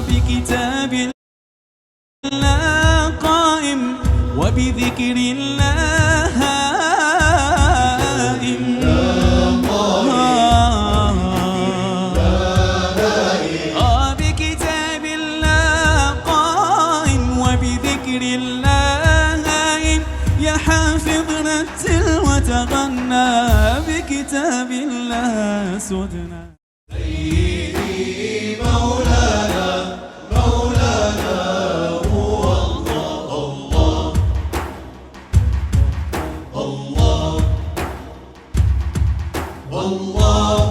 بكتاب الله قائم وبذكر الله هائم بكتاب الله قائم وبذكر الله هائم يا حافظ رتل وتغنى بكتاب الله سدنا سيدي مولانا مولانا هو الله الله الله الله